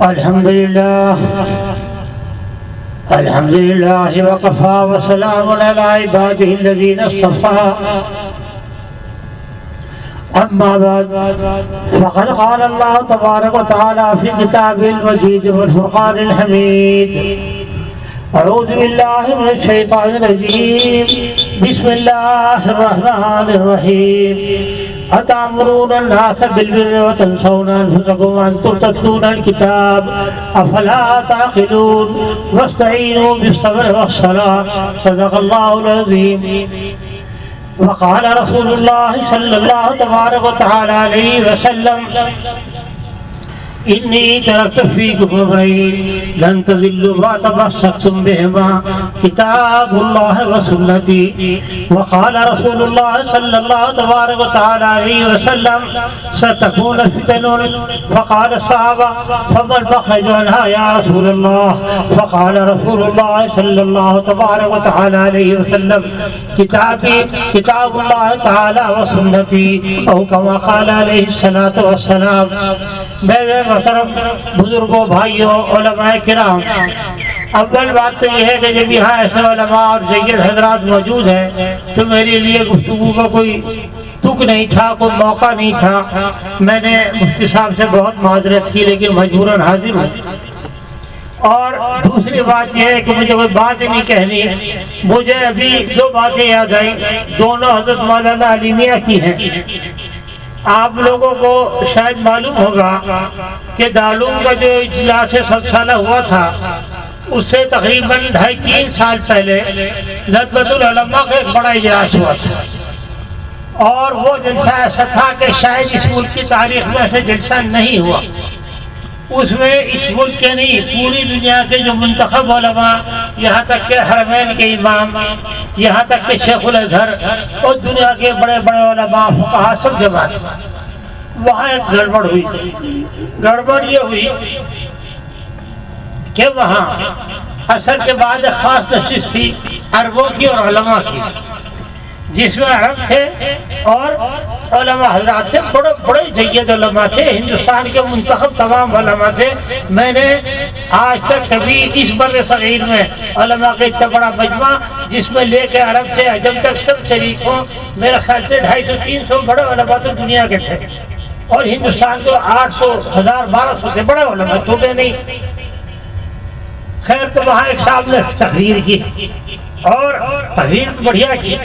الحمد لله وكفى وسلام على عباده الذين اصطفى أما بعد فقد قال الله تبارك وتعالى في كتابه المجيد والفرقان الحميد أعوذ بالله من الشيطان الرجيم بسم الله الرحمن الرحيم أتأمرون الناس بالبر وتنسون أنفسكم وأنتم تتلون الكتاب أفلا تعقلون واستعينوا بالصبر والصلاة صدق الله العظيم. وقال رسول الله صلى الله تبارك وتعالى عليه وسلم إني تركت فيكم أمرين لن تضلوا ما تمسكتم بهما كتاب الله وسنتي. وقال رسول الله صلى الله تبارك وتعالى عليه وسلم ستكون فتن. فقال الصحابة فما المخرج عنها يا رسول الله؟ فقال رسول الله صلى الله تبارك وتعالى عليه وسلم كتاب الله تعالى وسنتي أو كما قال عليه الصلاة والسلام. میرے محترم بزرگوں، بھائیوں، علماء کرام، اول بات تو یہ ہے کہ جب یہاں ایسے علماء اور سید حضرات موجود ہیں تو میرے لیے گفتگو کا کوئی تک نہیں تھا، کوئی موقع نہیں تھا. میں نے مفتی صاحب سے بہت معذرت کی لیکن مجبوراً حاضر ہوں. اور دوسری بات یہ ہے کہ مجھے کوئی بات ہی نہیں کہنی. مجھے ابھی دو باتیں یاد آئیں، دونوں حضرت مولانا علی میاں کی ہیں. آپ لوگوں کو شاید معلوم ہوگا کہ دارالعلوم کا جو اجلاس سالہ ہوا تھا اس سے تقریباً 2.5-3 سال پہلے ندوۃ العلماء کا ایک بڑا اجلاس ہوا تھا، اور وہ جلسہ ایسا تھا کہ شاید اس ملک کی تاریخ میں ایسا جلسہ نہیں ہوا. اس میں اس ملک کے نہیں پوری دنیا کے جو منتخب علماء، یہاں تک کہ حرمین کے امام، یہاں تک کہ شیخ الازہر اور دنیا کے بڑے بڑے علماء فقہا سب جمع تھے. وہاں ایک گڑبڑ ہوئی. گڑبڑ یہ ہوئی کہ وہاں اثر کے بعد ایک خاص نشست تھی عربوں کی اور علماء کی، جس میں عرب تھے اور علماء حضرات تھے. بڑے جید علماء تھے، ہندوستان کے منتخب تمام علماء تھے. میں نے آج تک کبھی اس بر صغیر میں علماء کا اتنا بڑا مجمع جس میں لے کے عرب سے عجم تک سب شریک ہوں، میرے خیال سے 250-300 بڑے علماء تو دنیا کے تھے، اور ہندوستان کو 800 1000 1200 سے بڑے علماء، چھوٹے نہیں. خیر، تو وہاں ایک صاحب نے تقریر کی اور تقریر بڑھیا کی.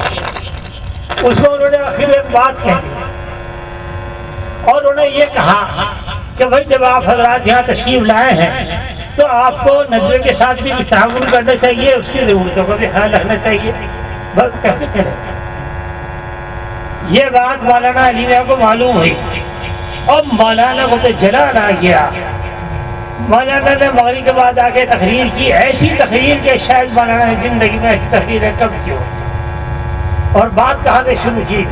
اس میں انہوں نے آخر ایک بات کہی اور انہوں نے یہ کہا کہ بھائی جب آپ حضرات یہاں تشریف لائے ہیں تو آپ کو ندوے کے ساتھ بھی تعاون کرنا چاہیے، اس کی ضرورتوں کا بھی خیال رکھنا چاہیے. بس کہتے چلے. یہ بات مولانا علی میاں کو معلوم ہوئی اور مولانا کو تو جلال آ گیا. مولانا نے مغرب کے بعد آ کے تقریر کی، ایسی تقریر کہ شاید مولانا نے زندگی میں ایسی تقریر کب کی ہو. اور بات کہاں سے شروع کی؟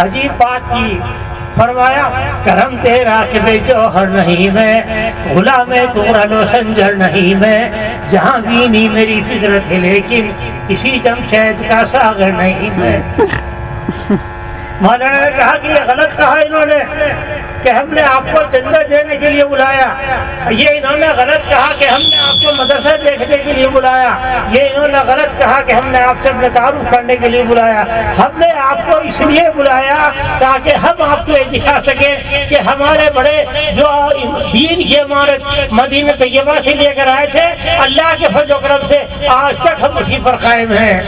عجیب بات کی. فرمایا کرم تیرا کہ بے جوہر نہیں میں، غلام تورل و سنجر نہیں میں، جہاں بینی میری فطرت ہے لیکن کسی جمشید کا ساغر نہیں میں. مولانا نے کہا کہ یہ غلط کہا انہوں نے کہ ہم نے آپ کو چندہ دینے کے لیے بلایا. یہ انہوں نے غلط کہا کہ ہم نے آپ کو مدرسہ دیکھنے کے لیے بلایا. یہ انہوں نے غلط کہا کہ ہم نے آپ سے اپنے تعارف کرنے کے لیے بلایا. ہم نے آپ کو اس لیے بلایا تاکہ ہم آپ کو یہ دکھا سکیں کہ ہمارے بڑے جو دین کی عمارت مدینہ طیبہ سے لے کر آئے تھے، اللہ کے فضل و کرم سے آج تک ہم اسی پر قائم ہیں.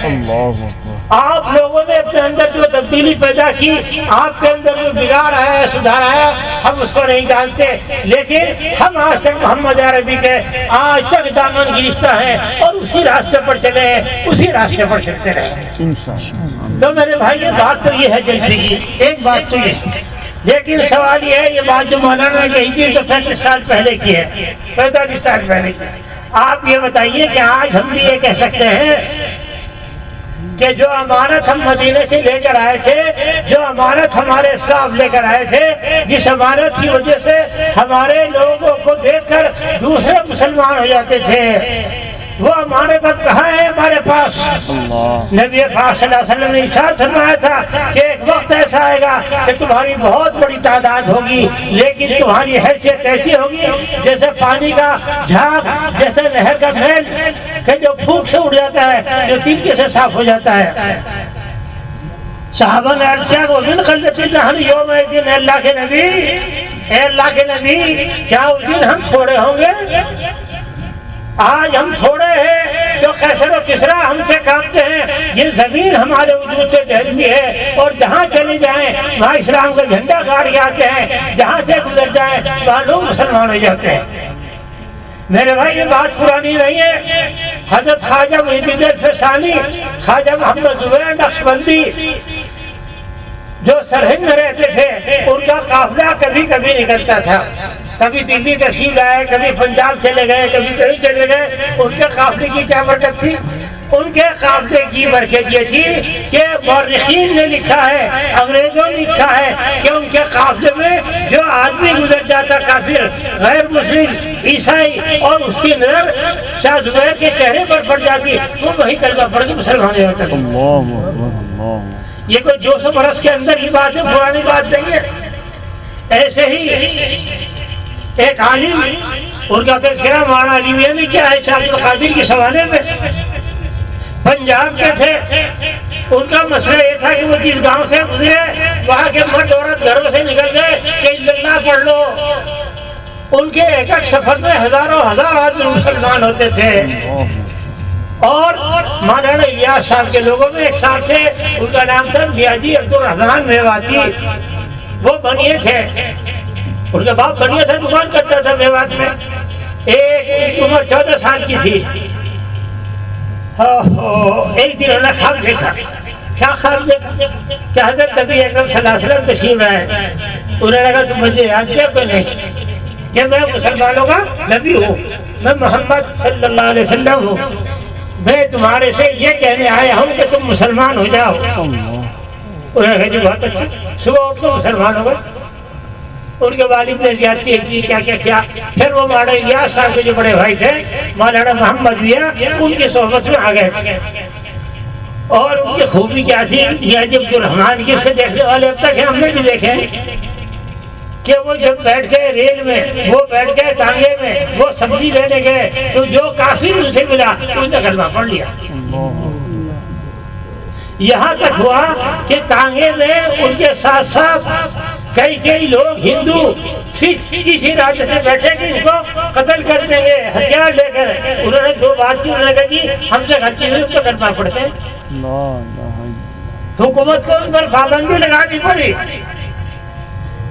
آپ لوگوں نے اپنے اندر جو تبدیلی پیدا کی، آپ کے اندر جو بگاڑ آیا، سدھار آیا، ہم اس کو نہیں جانتے، لیکن ہم آج تک محمد عربی کے آج تک دامن گرفتہ ہیں اور اسی راستے پر چلے ہیں، اسی راستے پر چلتے رہے. تو میرے بھائی یہ بات تو یہ ہے جلسے کی ایک بات تو یہ، لیکن سوال یہ ہے، یہ بات جو مولانا نے کہی تھی تو 35 سال پہلے کی ہے، 45 سال پہلے کی. آپ یہ بتائیے کہ آج ہم بھی یہ کہہ سکتے ہیں کہ جو امانت ہم مدینے سے لے کر آئے تھے، جو امانت ہمارے اسلاف لے کر آئے تھے، جس امانت کی وجہ سے ہمارے لوگوں کو دیکھ کر دوسرے مسلمان ہو جاتے تھے، وہ امانت کہاں ہے ہمارے پاس؟ نبی پاک صلی اللہ علیہ وسلم نے ارشاد فرمایا تھا کہ ایک وقت ایسا آئے گا کہ تمہاری بہت بڑی تعداد ہوگی، لیکن تمہاری حیثیت ایسی ہوگی جیسے پانی کا جھاگ، جیسے نہر کا میل کہ جو پھونک سے اڑ جاتا ہے، جو تینکے سے صاف ہو جاتا ہے۔ صحابہ نے عرض کیا وہ من قلت النہر یوم الدین، اللہ کے نبی، اے اللہ کے نبی، کیا اس دن ہم چھوڑے ہوں گے؟ آج ہم چھوڑے ہیں جو قیصر و کسریٰ ہم سے کامتے ہیں، یہ زمین ہمارے وجود سے ڈھلتی ہے، اور جہاں چلے جائیں وہاں اسلام کا جھنڈا گاڑ کے آتے ہیں، جہاں سے گزر جائیں وہاں لوگ مسلمان ہو جاتے ہیں۔ میرے بھائی یہ بات پرانی نہیں ہے، حضرت خواجہ محی الدین الفسانی، خواجہ محمد زبیر نقشبندی جو سرہند میں رہتے تھے، ان کا قافلہ کبھی کبھی نکلتا تھا، کبھی دلی تشریف لائے، کبھی پنجاب چلے گئے، کبھی کہیں چلے گئے۔ ان کے قافلے کی کیا برکت تھی؟ ان کے قافلے کی برکت یہ تھی کہ مورخین نے لکھا ہے، انگریزوں نے لکھا ہے کہ ان کے قافلے میں جو آدمی گزر جاتا کافر، غیر مسلم، عیسائی، اور اس کی نظر شاہ زبیر کے چہرے پر پڑ جاتی، وہ وہی کلمہ پڑھ کے مسلمان ہو جاتا تھا۔ یہ کوئی 200 برس کے اندر کی بات ہے، پرانی بات نہیں ہے۔ ایسے ہی ایک عالم، ان کا تذکرہ مولانا علی میاں نے کیا ہے شاہ عبد القادر کے زمانے میں، پنجاب کے تھے۔ ان کا مسئلہ یہ تھا کہ وہ جس گاؤں سے گزرے وہاں کے مرد عورت گھروں سے نکل گئے کہ اللہ پڑھ لو۔ ان کے ایک ایک سفر میں ہزاروں ہزار آدمی مسلمان ہوتے تھے، اور مولانا الیاس صاحب کے لوگوں میں ایک صاحب تھے، ان کا نام تھا میاجی عبدالرحمان میواتی، وہ بنیے تھے، ان کا باپ بنیے تھا، دکان کرتا تھا میوات میں۔ ایک عمر 14 سال کی تھی، ایک دن انہوں نے خواب دیکھا۔ کیا خواب دیکھا کہ حضرت نبی اکرم صلی اللہ علیہ وسلم تشریف لائے۔ انہوں نے کہا تم مجھے یاد کیا کوئی نہیں کہ میں مسلمانوں کا نبی ہوں، میں محمد صلی اللہ علیہ وسلم ہوں، میں تمہارے سے یہ کہنے آیا ہوں کہ تم مسلمان ہو جاؤ۔ انہوں نے کہا جی بہت اچھا، صبح اٹھ تو مسلمان ہو گئے۔ ان کے والد نے زیادتی کی، کیا کیا کیا۔ پھر وہ مولانا الیاس صاحب کے جو بڑے بھائی تھے مولانا محمد میاں، ان کی صحبت میں آ گئے تھے، اور ان کی خوبی کیا تھی، یہ عبدالرحمان کی، اسے دیکھنے والے اب تک ہم نے بھی دیکھے کہ وہ جب بیٹھ گئے ریل میں، وہ بیٹھ گئے تانگے میں، وہ سبزی لینے گئے تو جو کافر ان سے ملا اس نے کلمہ پڑھ لیا۔ یہاں تک ہوا کہ تانگے میں ان کے ساتھ ساتھ کئی لوگ ہندو سکھ اسی ارادے سے بیٹھے کہ ان کو قتل کر دیں گے ہتھیار لے کر۔ انہوں نے دو بات کی، انہوں نے کہا جی ہم سے غلطی ہوئی تو کلمہ پڑھتے ہیں۔ حکومت کو ان پر پابندی لگانی پڑی،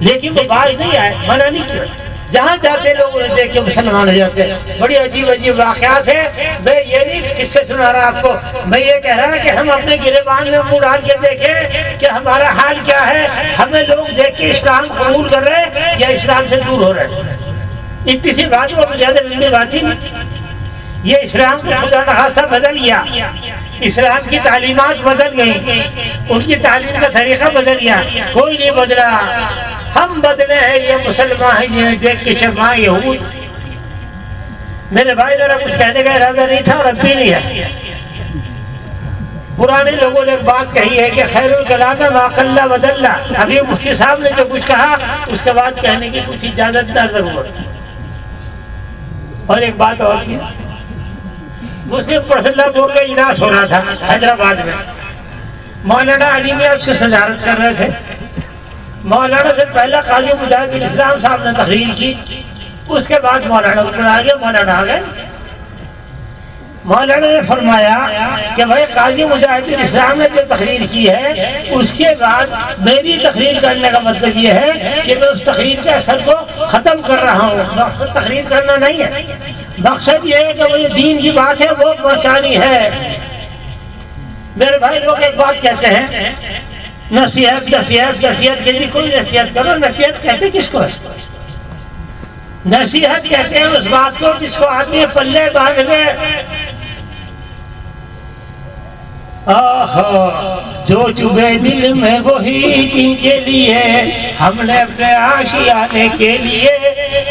لیکن وہ باز نہیں آئے، منع نہیں کیا۔ جہاں جاتے لوگ انہیں دیکھ کے مسلمان ہو جاتے ہیں۔ بڑی عجیب عجیب واقعات ہیں، میں یہ نہیں کس سے سنا رہا آپ کو، میں یہ کہہ رہا کہ ہم اپنے گریبان میں منہ ڈال کے دیکھیں کہ ہمارا حال کیا ہے۔ ہمیں لوگ دیکھ کے اسلام قبول کر رہے ہیں یا اسلام سے دور ہو رہے ہیں۔ اتنی سی بات وہ زیادہ لمبی بات ہی نہیں۔ یہ اسلام کو خدا نخواستہ بدل گیا، اسلام کی تعلیمات بدل گئی، ان کی تعلیم کا طریقہ بدل گیا، کوئی نہیں بدلا۔ ہم بدلے ہیں، یہ مسلمان ہیں جنہیں دیکھ کے شرما یہود۔ میرے بھائی ذرا کچھ کہنے کا ارادہ نہیں تھا اور اب بھی نہیں ہے۔ پرانے لوگوں نے ایک بات کہی ہے کہ خیر الکلام ما قل ودل۔ ابھی مفتی صاحب نے جو کچھ کہا اس کے بعد کہنے کی کچھ اجازت نہ ضرورت تھی۔ اور ایک بات اور کی، مسلم پرسنل بورڈ کا اجلاس ہو رہا تھا حیدرآباد میں، مولانا علی میاں اس کی صدارت کر رہے تھے۔ مولانا سے پہلا قاضی مجاہد الاسلام صاحب نے تقریر کی، اس کے بعد مولانا کو بلا گیا، مولانا آ گئے۔ مولانا نے فرمایا کہ بھائی قاضی مجاہد الاسلام نے جو تقریر کی ہے اس کے بعد میری تقریر کرنے کا مطلب یہ ہے کہ میں اس تقریر کے اثر کو ختم کر رہا ہوں۔ مقصد تقریر کرنا نہیں ہے، مقصد یہ ہے کہ وہ یہ دین کی بات ہے وہ پہنچانی ہے۔ میرے بھائی لوگ ایک بات کہتے ہیں، نصیحت نصیحت نصیحت کے لیے کوئی نصیحت کرو۔ نصیحت کہتے کس کو ہے؟ نصیحت کہتے ہیں اس بات کو جس کو آدمی پلے باندھ لے۔ جو چبھے دل میں وہی دن کے لیے، ہم نے اپنے عاشقانے کے لیے،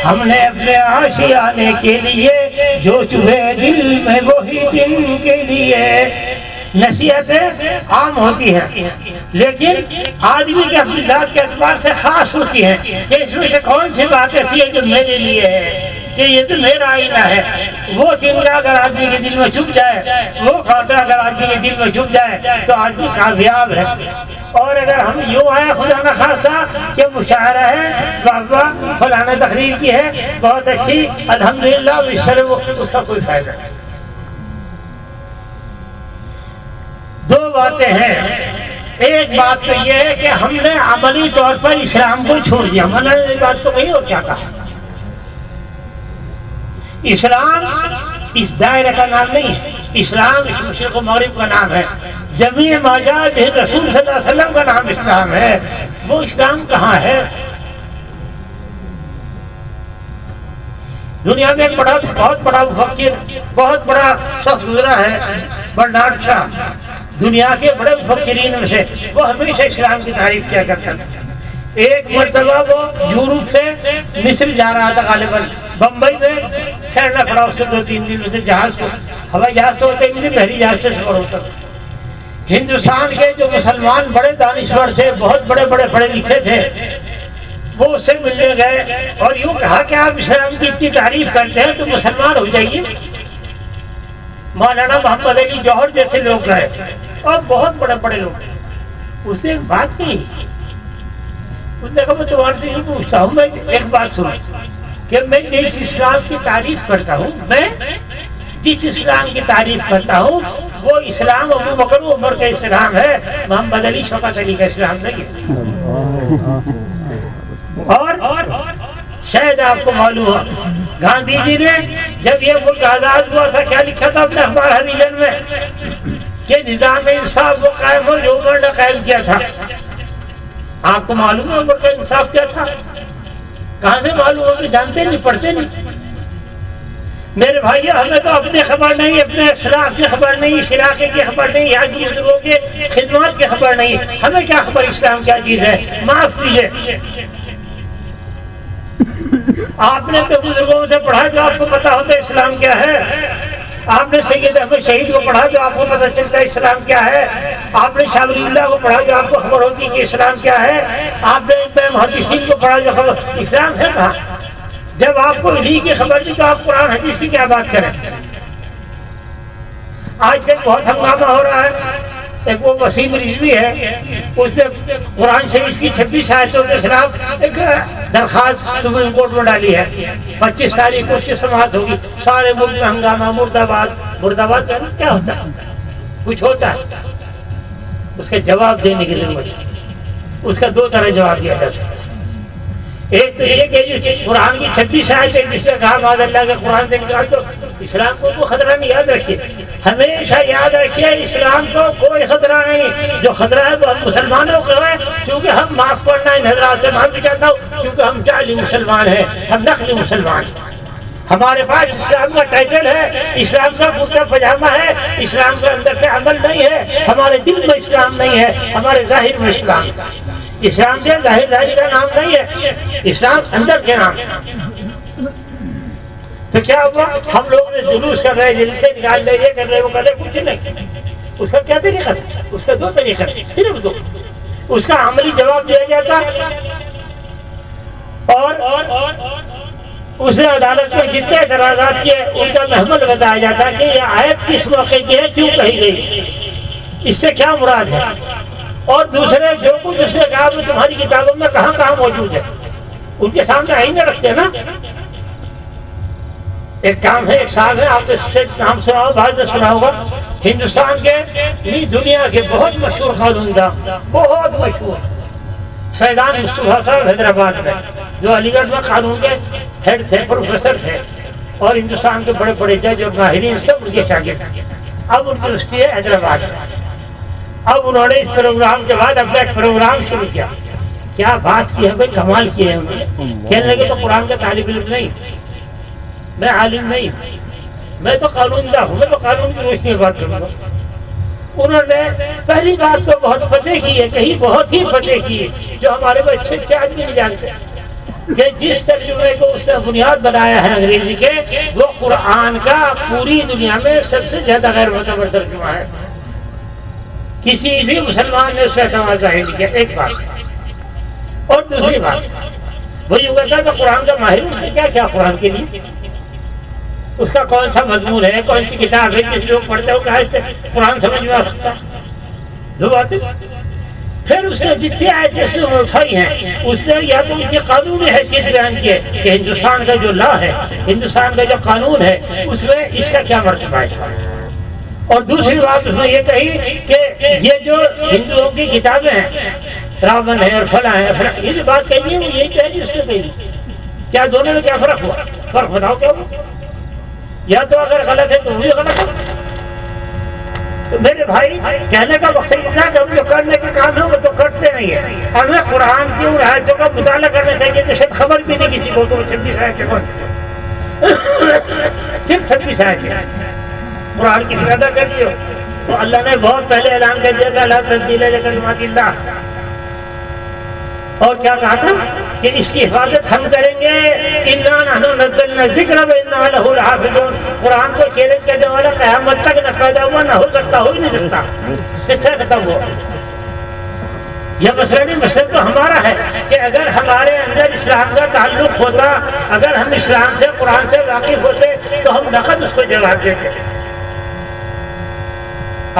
ہم نے اپنے عاشقانے کے لیے جو چوہے دل میں وہی جن کے لیے نصیحتیں عام ہوتی ہیں، لیکن آدمی کے اپنی ذات کے اعتبار سے خاص ہوتی ہیں کہ اس میں سے کون سی بات ایسی ہے جو میرے لیے ہے، کہ یہ تو میرا آئینہ ہے۔ وہ چنگا اگر آدمی کے دل میں چھپ جائے، وہ خاطر اگر آدمی کے دل میں چھپ جائے تو آدمی کامیاب ہے۔ اور اگر ہم یوں آئے خدا نہ خاصا کہ مشاعرہ ہے، واہ فلانا تقریر کی ہے بہت اچھی الحمدللہ، اس کا کوئی فائدہ نہیں۔ دو باتیں ہیں، ایک بات تو یہ ہے کہ ہم نے عملی طور پر اسلام کو چھوڑ دیا، میں نے یہ بات تو کہی اور کیا کہا۔ اسلام اس دائرے کا نام نہیں ہے، اسلام اس مشرق و مغرب کا نام ہے، جمیع ما جاء بہ رسول صلی اللہ علیہ وسلم کا نام اسلام ہے۔ وہ اسلام کہاں ہے؟ دنیا میں ایک بہت بڑا مفکر، بہت بڑا شخص گزرا ہے، برنارڈ شاہ، دنیا کے بڑے مفکرین میں سے، وہ ہمیشہ اسلام کی تعریف کیا کرتا تھا۔ ایک مرتبہ وہ یورپ سے مصر جا رہا تھا، غالباً بمبئی میں ٹھہرنا پڑا اس کو 2-3 دن، اسے جہاز کو ہوائی جہاز سے ہوتے ہی بحری جہاز سے سفر ہوتا تھا۔ ہندوستان کے جو مسلمان بڑے دانشور تھے، بہت بڑے بڑے پڑھے لکھے تھے، وہ اس سے ملنے گئے اور یوں کہا کہ آپ اسلام کی اتنی تعریف کرتے ہیں تو مسلمان ہو جائیے۔ مولانا محمد علی جوہر جیسے لوگ گئے اور بہت بڑے بڑے لوگ، اس نے ایک بات کی، اس نے کہا میں تمہارے سے یہ پوچھتا ہوں، میں ایک بات سنوں کہ میں جس اسلام کی تعریف کرتا ہوں، میں جس اسلام کی تعریف کرتا ہوں وہ اسلام ابو بکر و عمر کا اسلام ہے، محمد علی شوکت علی کا اسلام نہیں ہے۔ اور شاید آپ کو معلوم ہو گاندھی جی نے جب یہ ملک آزاد ہوا تھا کیا لکھا تھا اپنے اخبار ہریجن میں کہ نظام انصاف وہ قائم ہو جو عمر نے قائم کیا تھا۔ آپ کو معلوم ہے عمر کا انصاف کیا تھا؟ کہاں سے معلوم ہو کہ جانتے نہیں، پڑھتے نہیں؟ میرے بھائی ہمیں تو اپنی خبر نہیں، اپنے اسلاف کی خبر نہیں، اس علاقے کی خبر نہیں، یہاں کی بزرگوں کے خدمات کی خبر نہیں، ہمیں کیا خبر اسلام کیا چیز ہے؟ معاف کیجیے، آپ نے تو بزرگوں سے پڑھا جو آپ کو پتا ہوتا ہے اسلام کیا ہے، آپ نے سید احمد شہید کو پڑھا جو آپ کو پتا چلتا ہے اسلام کیا ہے، آپ نے شاہ ولی اللہ کو پڑھا جو آپ کو خبر ہوتی ہے کہ اسلام کیا ہے، آپ نے محدثین کو پڑھا جو خبر، اسلام ہے کہاں؟ جب آپ کو انہی کی خبر نہیں تو آپ قرآن حدیث کی کیا بات کریں؟ آج کل بہت ہنگامہ ہو رہا ہے، ایک وہ وسیم رضوی ہے، اس نے قرآن شریف کی 26 آیتوں کے خلاف ایک درخواست سپریم کورٹ میں ڈالی ہے، 25 تاریخ کو اس کی سماعت ہوگی، سارے ملک میں ہنگامہ، مرد آباد کیا ہوتا ہے؟ کچھ ہوتا ہے؟ اس کے جواب دینے کی ضرورت ہے، اس کا 2 طرح جواب دیا جا سکتا ہے۔ ایک تو یہ کہ جو قرآن کی 26 آیتیں جس نے کہا معاذ اللہ کے قرآن سے نکال تو اسلام کو کوئی خطرہ نہیں، یاد رکھیے، ہمیشہ یاد رکھیے اسلام کو کوئی خطرہ نہیں، جو خطرہ ہے وہ ہم مسلمانوں کو ہے، کیونکہ ہم معاف کرنا ان حضرات سے معافی چاہتا ہوں، کیونکہ ہم جعلی مسلمان ہیں، ہم نقلی مسلمان ہیں، ہمارے پاس اسلام کا ٹائٹل ہے، اسلام کا کرتا پاجامہ ہے، اسلام کے اندر سے عمل نہیں ہے، ہمارے دل میں اسلام نہیں ہے، ہمارے ظاہر میں اسلام، اسلام سے ظاہر کا نام نہیں ہے، اسلام اندر کے نام۔ تو کیا ہوا؟ ہم لوگ نے جلوس کر رہے، جلسے نکال رہے، یہ کر رہے، وہ کر رہے، کچھ نہیں۔ اس کا کیا طریقہ تھا؟ اس کا 2 طریقہ تھے، صرف 2۔ اس کا عملی جواب دیا جاتا اور اسے عدالت میں جتنے اعتراضات کیے ان کا محمل بتایا جاتا کہ یہ آیت کس موقع کی ہے، کیوں کہی گئی، اس سے کیا مراد ہے، اور دوسرے جو کچھ اس نے کہا وہ تمہاری کتابوں میں کہاں کہاں موجود ہے، ان کے سامنے آئینے رکھتے ہیں نا۔ ایک کام ہے، ایک سال ہے، آپ نے نام سنا ہو، بعض نے سنا ہوگا، ہندوستان کے دنیا کے بہت مشہور قانون داں، بہت مشہور فیضان مصطفیٰ صاحب حیدرآباد میں، جو علی گڑھ میں قانون کے ہیڈ تھے، پروفیسر تھے، اور ہندوستان کے بڑے بڑے جج اور ماہرین سب ان کے شاگرد ہیں۔ اب ان کی یونیورسٹی ہے حیدرآباد میں۔ اب انہوں نے اس پروگرام کے بعد اپنا ایک پروگرام شروع کیا، کیا بات کی ہے بھائی، کمال کی ہے انہوں نے۔ کہنے لگے تو قرآن کا طالب علم نہیں، میں عالم نہیں، میں تو قانون داں ہوں، میں تو قانون کی روشنی میں بات کروں گا۔ انہوں نے پہلی بات تو بہت فتح کی ہے، کہیں بہت ہی فتح کی ہے، جو ہمارے وہ اچھے آدمی نہیں جانتے۔ کہ جس ترجمے کو اس نے بنیاد بنایا ہے انگریزی کے، وہ قرآن کا پوری دنیا میں سب سے زیادہ غیر معتبر ترجمہ ہے. کسی بھی مسلمان نے اس کا اعتماد ظاہر نہیں کیا. ایک بات. اور دوسری بات وہ یہ کہتا ہے کہ قرآن کا ماہر اس نے کیا کیا قرآن کے لیے، اس کا کون سا مضمون ہے، کون سی کتاب ہے جس لوگ پڑھتے ہو کہا اس سے قرآن سمجھ میں آ سکتا. دو باتیں. پھر اس نے جتنی آیتیں اٹھائی ہیں اس نے یا تو ان کی قانونی حیثیت بیان کی ہے کہ ہندوستان کا جو لا ہے، ہندوستان کا جو قانون ہے اس میں اس کا کیا مرتبہ ہے. اور دوسری بات اس نے یہ کہی کہ یہ جو ہندوؤں کی کتابیں ہیں، راون ہے اور فلاں ہے، یہ جو بات کہی ہے وہ یہی کہی اس نے کہی. کیا دونوں میں کیا فرق ہوا؟ فرق بتاؤ کیا ہوا؟ یا تو اگر غلط ہے تو وہ بھی غلط ہے. تو میرے بھائی کہنے کا مقصد اتنا کہ ہم جو کرنے کے کام ہیں وہ تو کرتے نہیں ہیں. ہمیں قرآن کی ان آیتوں کا مطالعہ کرنا چاہیے تو شاید خبر بھی نہیں کسی کو کہ وہ 26 آیتیں کون صرف 26 آیتیں قرآن کی زیادہ کر دی ہو. تو اللہ نے بہت پہلے اعلان کر دیا تھا لا تبدیل لکلمات اللہ. اور کیا کہا تھا کہ اس کی حفاظت ہم کریں گے. انا نحن نزلنا الذکر وانا لہ لحافظون. قرآن کو چیلنج کرنے والا قیامت تک نہ پیدا ہوا، نہ ہو سکتا، ہو ہی نہیں سکتا. کس سے ختم ہوا؟ یہ مسئلہ نہیں، مسئلہ تو ہمارا ہے کہ اگر ہمارے اندر اسلام کا تعلق ہوتا، اگر ہم اسلام سے قرآن سے واقف ہوتے تو ہم نقد اس کو جواب دیتے.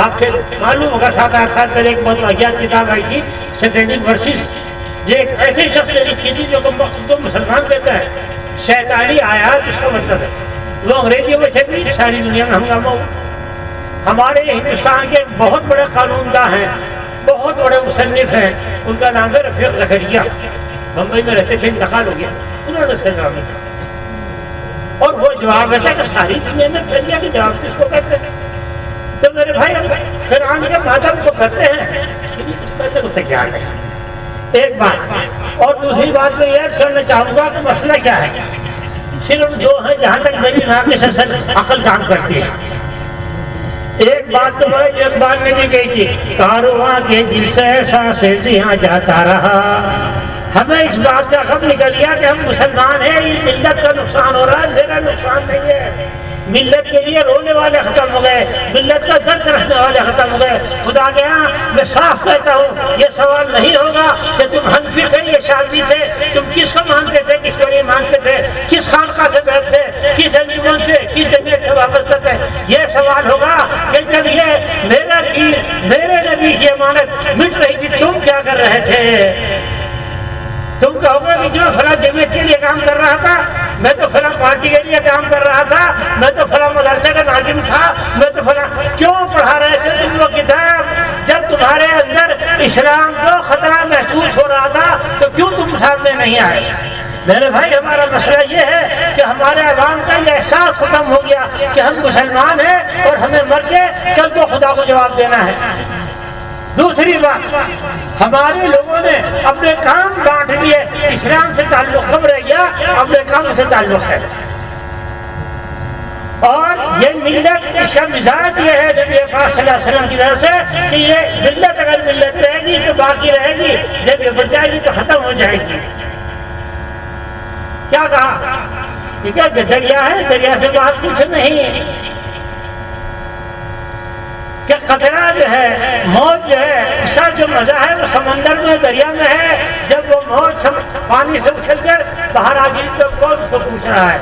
آپ کے معلوم ہوگا 7-8 سال پہلے ایک بہت واقعات کتاب آئی تھی سیٹینک ورسز. یہ ایک ایسے شخص نے لکھی تھی جو مقصد کو مسلمان کہتا ہے شیطانی آیات اس کا مطلب ہے. وہ انگریزیوں میں چھپی، ساری دنیا میں ہنگامہ ہوا. ہمارے ہندوستان کے بہت بڑے قانون داں ہیں، بہت بڑے مصنف ہیں، ان کا نام ہے رفیق زکریا. بمبئی میں رہتے تھے، انتقال ہو گیا. انہوں نے اس کا جواب دیا اور وہ جواب ایسا کہ ساری دنیا میں پھیل گیا کہ جواب سے اس کو کہتے ہیں. تو میرے بھائی قرآن کے ماتم تو کرتے ہیں اس کرنے کو تیار نہیں. ایک بات. اور دوسری بات میں یہ کرنا چاہوں گا کہ مسئلہ کیا ہے. صرف جو ہے جہاں تک میری ناقص اصل عقل کام کرتی ہے. ایک بات تو ہے جو اخبار میں بھی گئی تھی، کارواں کے دل سے ایسا سیزیاں جاتا رہا. ہمیں اس بات کا خبر نکل گیا کہ ہم مسلمان ہیں، یہ ملت کا نقصان ہو رہا ہے، میرا نقصان نہیں ہے. ملت کے لیے رونے والے ختم ہو گئے، ملت کا درد رکھنے والے ختم ہو گئے. خدا گیا میں صاف کہتا ہوں یہ سوال نہیں ہوگا کہ تم حنفی تھے یا شافعی تھے، تم کس کو مانتے تھے، کس کو نہیں مانتے تھے، کس خانقاہ سے بیٹھ تھے، کس انجمن سے، کس جمعیت سے وابستہ تھے. یہ سوال ہوگا کہ جب یہ میرا دین، میرے نبی کی امانت مٹ رہی تھی تم کیا کر رہے تھے. تم کہو گے کہ جو فلاں جمعیت کے لیے کام کر رہا تھا، میں تو فلاں پارٹی کے لیے کام کر رہا تھا، میں تو فلاں مدرسے کا ناظم تھا، میں تو فلاں. کیوں پڑھا رہے تھے تم لوگ کتاب؟ جب تمہارے اندر اسلام کو خطرہ محسوس ہو رہا تھا تو کیوں تم سامنے نہیں آئے؟ میرے بھائی ہمارا مسئلہ یہ ہے کہ ہمارے عوام کا یہ احساس ختم ہو گیا کہ ہم مسلمان ہیں اور ہمیں مر کے کل کو خدا کو جواب دینا ہے. دوسری بات، ہمارے لوگوں نے اپنے کام بانٹ لیے. اسلام سے تعلق کم رہ گیا، اپنے کام سے تعلق ہے. اور یہ ملت، اس کا مزاج یہ ہے نبی پاک صلی اللہ علیہ وسلم کی طرف سے کہ یہ ملت اگر ملت رہے گی تو باقی رہے گی، جب یہ بڑھ جائے گی تو ختم ہو جائے گی. کیا کہا؟ ٹھیک ہے، دریا ہے، دریا سے باہر کچھ نہیں. کہ قطرہ جو ہے، موج جو ہے، اس کا جو مزہ ہے وہ سمندر میں، دریا میں ہے. جب وہ موج پانی سے اچھل کر باہر آ گئی تو کون اس کو پوچھ رہا ہے؟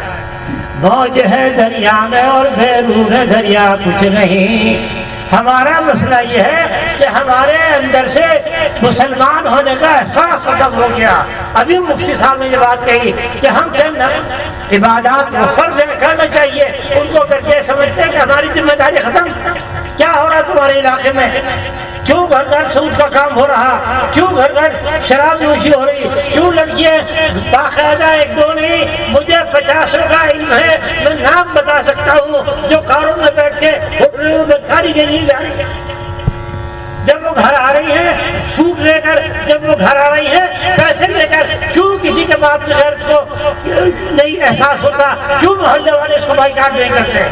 موج ہے دریا میں اور بیرون دریا کچھ نہیں. ہمارا مسئلہ یہ ہے کہ ہمارے اندر سے مسلمان ہونے کا احساس ختم ہو گیا. ابھی مفتی صاحب نے یہ بات کہی کہ ہم عبادات کو فرض کرنا چاہیے، ان کو کر کے سمجھتے ہیں کہ ہماری ذمہ داری ختم. کیا ہو رہا تمہارے علاقے میں؟ کیوں گھر گھر سود کا کام ہو رہا؟ کیوں گھر گھر شراب نوشی ہو رہی؟ کیوں لڑکیاں باقاعدہ ایک دو نہیں، مجھے 50 کا علم ہے، میں نام بتا سکتا ہوں، جو کاروں میں بیٹھ کے ہوٹلوں میں کھانے کے لیے جا رہی ہے. جب وہ گھر آ رہی ہیں سوٹ لے کر، جب وہ گھر آ رہی ہیں پیسے لے کر، کیوں کسی کے بات میں غیر کو نہیں احساس ہوتا؟ کیوں محلے والے اس کو بائیکاٹ نہیں کرتے؟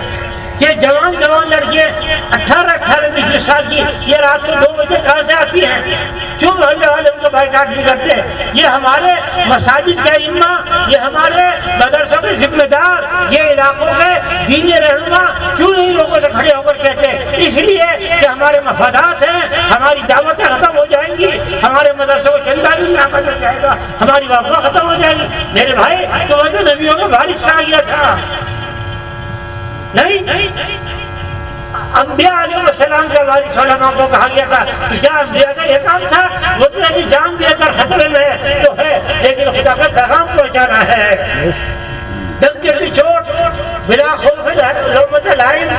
کہ جوان لڑکیاں 18-18-20 سال کی یہ رات کو 2 بجے کہاں سے آتی ہیں؟ کیوں محلے والے ان کو بائیکاٹ نہیں کرتے؟ یہ ہمارے مساجد کے ائمہ، یہ ہمارے مدرسوں کے ذمہ دار، یہ علاقوں کے دینی رہنما کیوں نہیں لوگوں سے کھڑے ہو کر کہتے؟ اس لیے کہ ہمارے مفادات ہیں، ہماری دعوتیں ختم ہو جائیں گی، ہمارے مدرسوں کو چندہ بھی نہ کر جائے گا، ہماری وقفہ ختم ہو جائے گی۔ میرے بھائی تو نبیوں کا وارث کہا گیا تھا نہیں، انبیاء علیہ السلام کا وارث علماء کو کہا گیا تھا۔ تو کیا انبیاء کا یہ کام تھا؟ وہ تو ہے کہ جان بھی اگر خطرے میں ہے تو ہے، لیکن خدا کا پیغام پہنچانا ہے۔ دل کی چوٹ بلا خوف لومۃ لائم،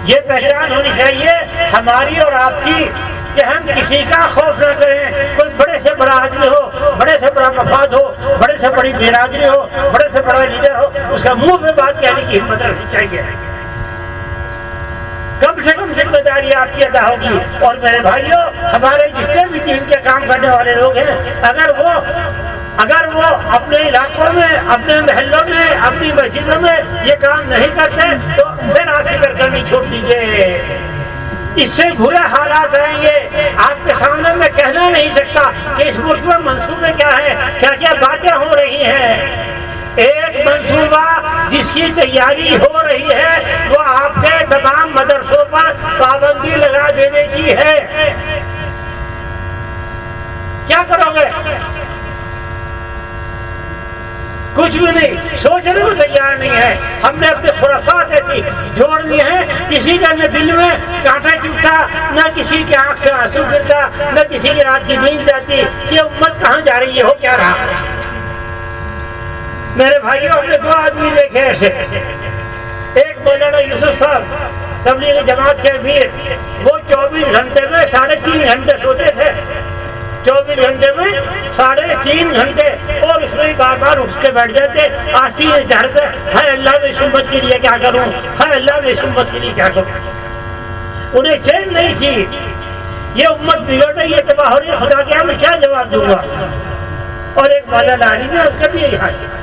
یہ پہچان ہونی چاہیے ہماری اور آپ کی کہ ہم کسی کا خوف نہ کریں۔ کوئی بڑے سے بڑا آدمی ہو، بڑے سے بڑا مفاد ہو، بڑے سے بڑی برادری ہو، بڑے سے بڑا لیڈر ہو، اس کا منہ میں بات کہنے کی ہمت رکھنی چاہیے۔ کم سے کم ذمہ داری آپ کی ادا ہوگی۔ اور میرے بھائیوں، ہمارے جتنے بھی دین کے کام کرنے والے لوگ ہیں، اگر وہ اپنے علاقوں میں، اپنے محلوں میں، اپنی مسجدوں میں یہ کام نہیں کرتے تو پھر آپ فکر کرنی چھوڑ دیجیے۔ اس سے برے حالات آئیں گے۔ آپ کے سامنے میں کہنا نہیں سکتا کہ اس ملک میں منصوبے کیا ہیں، کیا کیا باتیں ہو رہی ہیں۔ ایک منصوبہ جس کی تیاری ہو رہی ہے وہ آپ کے تمام مدرسوں پر پابندی لگا دینے کی ہے۔ کیا کرو گے؟ کچھ بھی نہیں، سوچنے کو تیار نہیں ہے۔ ہم نے اپنے خرافات ایسی جوڑ دی ہیں، کسی کا نہ دل میں کانٹا چبھتا، نہ کسی کی آنکھ سے آنسو گرتا، نہ کسی کی رات کی نیند جاتی کہ امت کہاں جا رہی ہے، ہو کیا رہا۔ میرے بھائیوں، ہم نے دو آدمی دیکھے ایسے، ایک مولانا یوسف صاحب تبلیغی جماعت کے امیر، وہ 24 گھنٹے میں 3.5 گھنٹے سوتے تھے، 24 گھنٹے میں 3.5 گھنٹے، اور اس میں بار بار اٹھ کے بیٹھ جاتے، آسی چڑھتے، ہے اللہ میں اس امت کے لیے کیا کروں، ہے اللہ میں اس امت کے لیے کیا کروں۔ انہیں چین نہیں تھی، یہ امت بگڑ رہی ہے، تباہ ہو رہی ہے، خدا کیا میں کیا جواب دوں گا۔ اور ایک مولانا علی نے اس کا بھی یہی حال ہے۔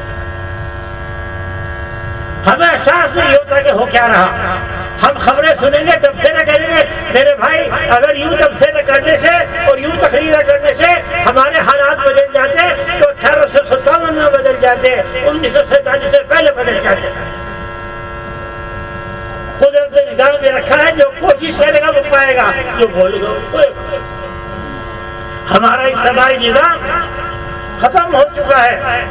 ہمیں احساس نہیں ہوتا کہ ہو کیا رہا۔ ہم خبریں سنیں گے، تبصرے کریں گے۔ میرے بھائی، اگر یوں تبصرے کرنے سے اور یوں تقریر کرنے سے ہمارے حالات بدل جاتے تو 1857 میں بدل جاتے، 1947 سے پہلے بدل جاتے۔ قدرت نے نظام میں رکھا ہے، جو کوشش کرے گا وہ پائے گا، جو بولے گا۔ ہمارا اجتماعی نظام ختم ہو چکا ہے۔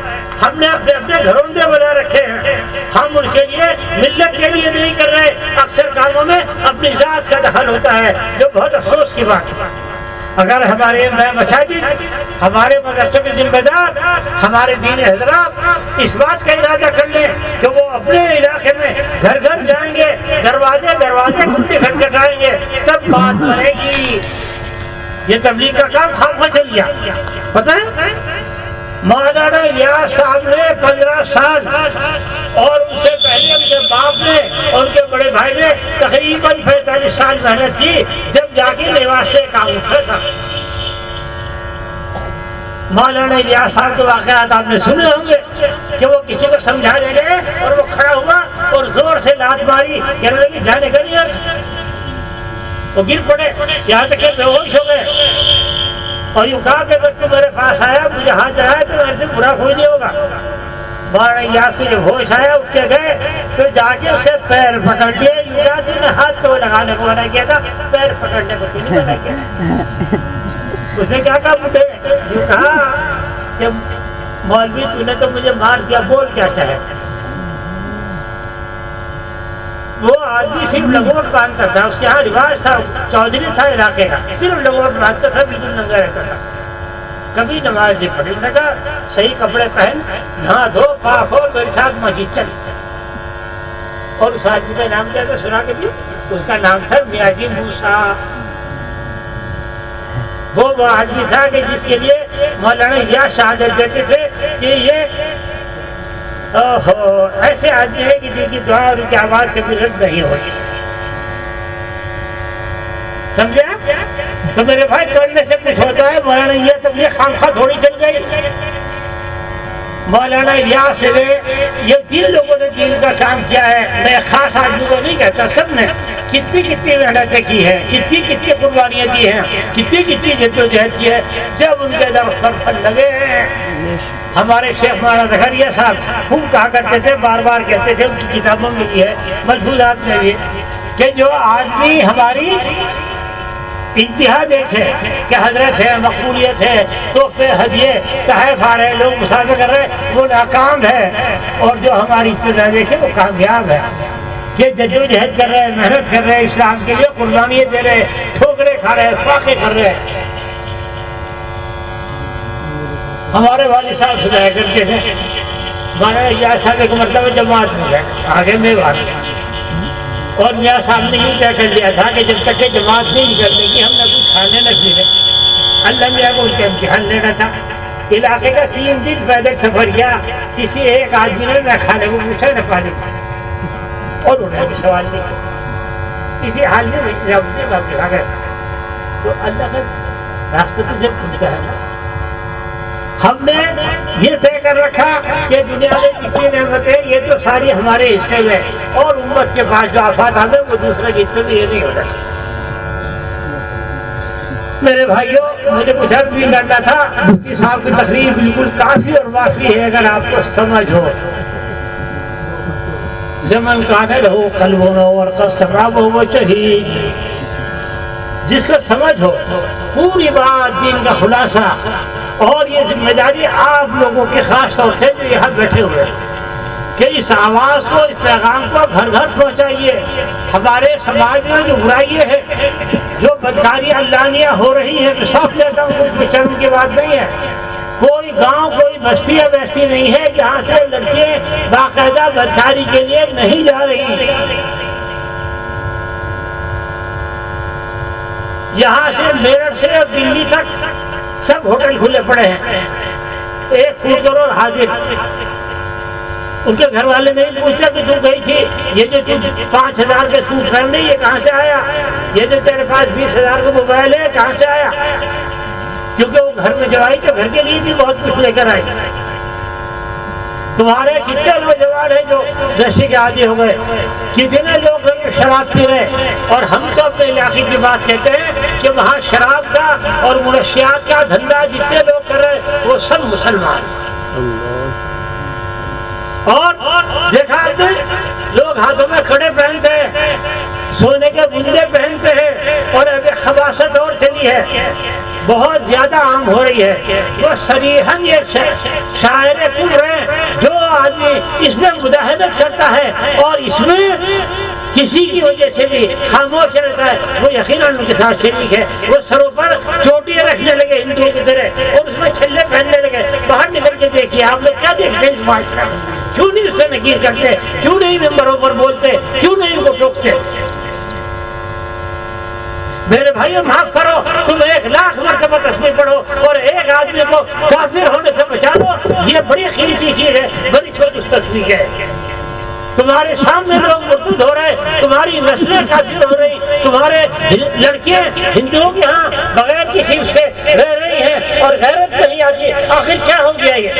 ہم نے اپنے گھروندے بنا رکھے ہیں، ہم ان کے لیے، ملت کے لیے نہیں کر رہے۔ اکثر کاموں میں اپنی ذات کا دخل ہوتا ہے، جو بہت افسوس کی بات ہے۔ اگر ہمارے مساجد، ہمارے مدرسوں کے ذمہ دار، ہمارے دین حضرات اس بات کا ارادہ کر لیں کہ وہ اپنے علاقے میں گھر گھر جائیں گے، دروازے کھلتے کھٹکھٹائیں گے، تب بات بنے گی۔ یہ تبلیغ کا کام خام چل گیا۔ پتہ ہے مولانا الیاس صاحب نے 15 سال، اور ان سے پہلے ان کے باپ نے اور ان کے بڑے بھائی نے تقریباً 45 سال محنت کی، جب جا کے لیواس سے کام اٹھا تھا۔ مولانا الیاس صاحب کے واقعات آپ نے سنے ہوں گے کہ وہ کسی کو سمجھانے گئے اور وہ کھڑا ہوا اور زور سے لات ماری، کہنے لگی جانے کا نہیں عرض، وہ گر پڑے، یہاں تک کہ بے ہوش ہو گئے، اور یوں کہا کہ اگر تو میرے پاس آیا، مجھے ہاتھ آیا تو میرے سے برا کوئی نہیں ہوگا۔ مولانا الیاس کو جب ہوش آیا، اٹھ کے گئے تو جا کے اسے پیر پکڑ لیے، یوں کہا تو نے ہاتھ تو لگانے کو منع کیا تھا، پیر پکڑنے کو تو نہیں منع کیا۔ اس نے کیا کہا مجھے، یوں کہا کہ مولوی تو نے تو مجھے مار دیا، بول کیا چاہے۔ وہ آدمی صرف لنگوٹ باندھتا تھا، اس کے یہاں رواج تھا، چودھری تھا علاقے کا، صرف لنگوٹ باندھتا تھا، بالکل ننگا رہتا تھا، کبھی نماز نہیں پڑھی۔ نے کہا صحیح کپڑے پہن، نہا دھو، پاک ہو، میرے ساتھ مسجد چل۔ اور اس آدمی کا نام کیا تھا سنا کے بھی؟ اس کا نام تھا میاں جی موسیٰ۔ وہ آدمی تھا کہ جس کے لیے مولانا الیاس شہادت دیتے تھے کہ یہ ایسے آدمی ہے کہ جن کی دعا اور ان کی آواز کبھی رد نہیں ہوتی۔ سمجھے آپ؟ تو میرے بھائی کرنے سے کچھ ہوتا ہے۔ مولانا یہ تب یہ خامخواہ تھوڑی چل گئی۔ مولانا الیاس نے یہ 3 لوگوں نے دین کا کام کیا ہے، میں خاص آدمی کو نہیں کہتا، سب نے۔ کتنی محنتیں کی ہیں، کتنی قربانیاں دی ہیں، کتنی جدوجہد کی ہے. جب ان کے در سر پر لگے ہیں. ہمارے شیخ مولانا زکریا صاحب خوب کہا کرتے تھے، بار بار کہتے تھے، ان کی کتابوں میں بھی ہے، ملفوظات میں بھی، کہ جو آدمی ہماری انتہا دیکھے کہ حضرت ہے، مقبولیت ہے، تحفے ہدیے تحائف آ رہے، لوگ مسافر کر رہے، وہ ناکام ہے. اور جو ہماری ابتدا دیکھے وہ کامیاب ہے، کہ جدوجہد کر رہے، محنت کر رہے، اسلام کے لیے قربانیاں دے رہے، ٹھوکرے کھا رہے، فاقے کر رہے. ہمارے والد صاحب سنایا کرتے تھے، ہمارے یا صاحب ایک مرتبہ جماعت میں گئے، آگے میں بات، اور میاں صاحب نے یہ طے کر لیا تھا کہ جب تک کہ جماعت نہیں نکلنے کی ہم نہ کچھ کھانے نہ پینے. اللہ میاں کو ان کے امتحان لینا تھا. علاقے کا 3 دن پیدل سفر کیا، کسی ایک آدمی نے نہ کھانے کو پوچھا نہ پانی اور انہوں نے بھی سوال نہیں کیا. اسی حال میں واپس آ گئے. تو اللہ کا راستہ تو جب کھلتا ہے، ہم نے یہ طے کر رکھا کہ دنیا میں جتنی نعمتیں یہ تو ساری ہمارے حصے میں، اور امت کے پاس جو آفات آتے وہ دوسرے کے حصے میں یہ نہیں ہوتا. میرے بھائیوں، مجھے کچھ عرض بھی کرنا تھا. مفتی صاحب کی تقریر بالکل کافی اور وافی ہے اگر آپ کو سمجھ ہو. لمن کان لہ قلب اور قد سمعہ وہ شہید، جس کو سمجھ ہو پوری بات دین کا خلاصہ. اور یہ ذمہ داری آپ لوگوں کے خاص طور سے جو یہاں بیٹھے ہوئے کہ اس آواز کو، اس پیغام کو گھر گھر پہنچائیے. ہمارے سماج میں جو برائیاں ہیں، جو بدکاریاں علانیہ ہو رہی ہیں، سب کہتا ہوں کچھ شرم کی بات نہیں ہے. کوئی گاؤں، کوئی بستی یا بیستی نہیں ہے جہاں سے لڑکیاں باقاعدہ بدکاری کے لیے نہیں جا رہی. یہاں سے میرٹھ سے اور دلی تک سب ہوٹل کھلے پڑے ہیں. ایک فوٹر اور حاضر، ان کے گھر والے نہیں پوچھتے کہ تم گئی تھی، یہ جو تم 5,000 کے سوٹ پہن رہی یہ کہاں سے آیا، یہ جو تیرے پاس 20,000 کا موبائل ہے کہاں سے آیا. کیونکہ وہ گھر میں جو آئی تو گھر کے لیے بھی بہت کچھ لے کر آئی. تمہارے کتنے نوجوان ہیں جو نشے کے عادی ہو گئے، کتنے لوگ شراب پی رہے. اور ہم تو اپنے علاقے کی بات کہتے ہیں کہ وہاں شراب کا اور منشیات کا دھندا جتنے لوگ کر رہے وہ سب مسلمان. اور دیکھا آپ نے لوگ ہاتھوں میں کھڑے پہنتے ہیں، سونے کے بندے پہنتے ہیں، اور ابھی خباثت اور چلی ہے، بہت زیادہ عام ہو رہی ہے. وہ صریحاً یہ شاعر پڑھ رہے ہیں. جو آدمی اس میں مداحنت کرتا ہے اور اس میں کسی کی وجہ سے بھی خاموش رہتا ہے وہ یقیناً ان کے ساتھ شریک ہے. وہ سروں پر چوٹیاں رکھنے لگے ہندوؤں کی طرح اور اس میں چھلے پہننے لگے. باہر نکل کے دیکھیے آپ لوگ کیا دیکھتے ہیں اس معاشرے میں. کیوں نہیں اس سے نکیر کرتے، کیوں نہیں ممبروں پر بولتے، کیوں نہیں ان کو ٹوکتے. میرے بھائیوں معاف کرو، تم 1,00,000 مرتبہ تسبیح پڑھو اور ایک آدمی کو کافر ہونے سے بچا لو، یہ بڑی قیمتی چیز ہے، بڑی چھوٹی تسبیح ہے. تمہارے سامنے لوگ مرتد ہو رہے، تمہاری نسلیں کافر ہو رہی، تمہارے لڑکیاں ہندوؤں کے ہاں بغیر کسی سے رہ رہی ہیں اور غیرت نہیں آتی. آخر کیا ہو گیا یہ؟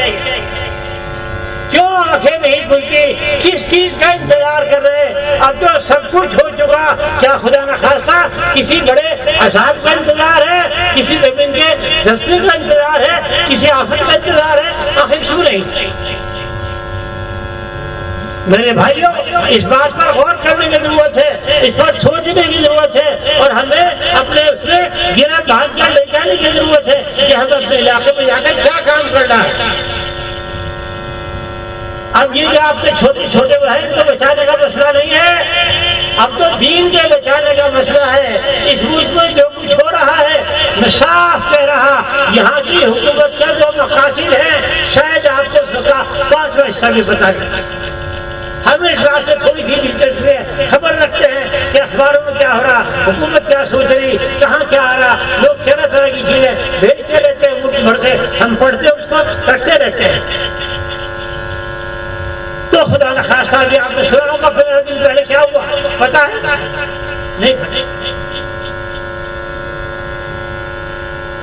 کیوں آنکھیں نہیں کھلتی؟ کس چیز کا انتظار کر رہے؟ اب تو سب کچھ ہو چکا. کیا خدا نخواستہ کسی بڑے عذاب کا انتظار ہے، کسی زمین کے دھسنے کا انتظار ہے، کسی آفت کا انتظار ہے؟ آخر کیوں نہیں؟ میرے بھائیوں، اس بات پر غور کرنے کی ضرورت ہے، اس پر سوچنے کی ضرورت ہے، اور ہمیں اپنے اس میں گرا بھاگ کر لے جانے کی ضرورت ہے کہ ہم اپنے علاقے میں جا کر کیا کام کرنا ہے. اب یہ جو آپ کے چھوٹے چھوٹے بہن کو بچانے کا مسئلہ نہیں ہے، اب تو دین کے بچانے کا مسئلہ ہے. اس ملک میں جو کچھ ہو رہا ہے میں صاف کہہ رہا، یہاں کی حکومت کا جو مقاصد ہے شاید آپ کو اس کا 5واں حصہ بھی بتا دیں. ہمیں اس بات سے تھوڑی سی دلچسپی ہے، خبر رکھتے ہیں کہ اخباروں میں کیا ہو رہا، حکومت کیا سوچ رہی، کہاں کیا آ رہا. لوگ طرح طرح کی چیزیں بھیجتے رہتے ہیں ملک بھر سے، ہم پڑھتے اس کو رکھتے رہتے ہیں. تو خدا نخواستہ بھی آپ نے سنا ہوگا 15 دن پہلے کیا ہوا پتا ہے؟ نہیں پتا.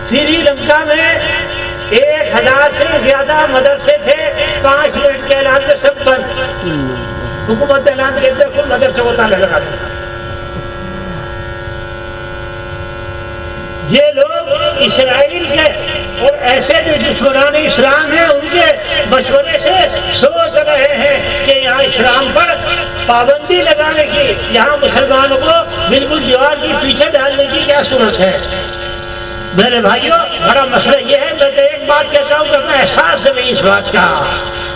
سری لنکا میں 1,000 سے زیادہ مدرسے تھے، 5 منٹ کے اعلان میں سب بند. حکومت اعلان کے اندر کوئی مدرسے کو تالا لگا دیا. اسرائیل کے اور ایسے جو دشمنان اسلام ہیں ان کے مشورے سے سوچ رہے ہیں کہ یہاں اسلام پر پابندی لگانے کی، یہاں مسلمانوں کو بالکل دیوار کے پیچھے ڈالنے کی کیا صورت ہے؟ میرے بھائیوں بڑا مسئلہ یہ ہے، میں تو ایک بات کہتا ہوں کہ اپنا احساس ہے نہیں اس بات کا،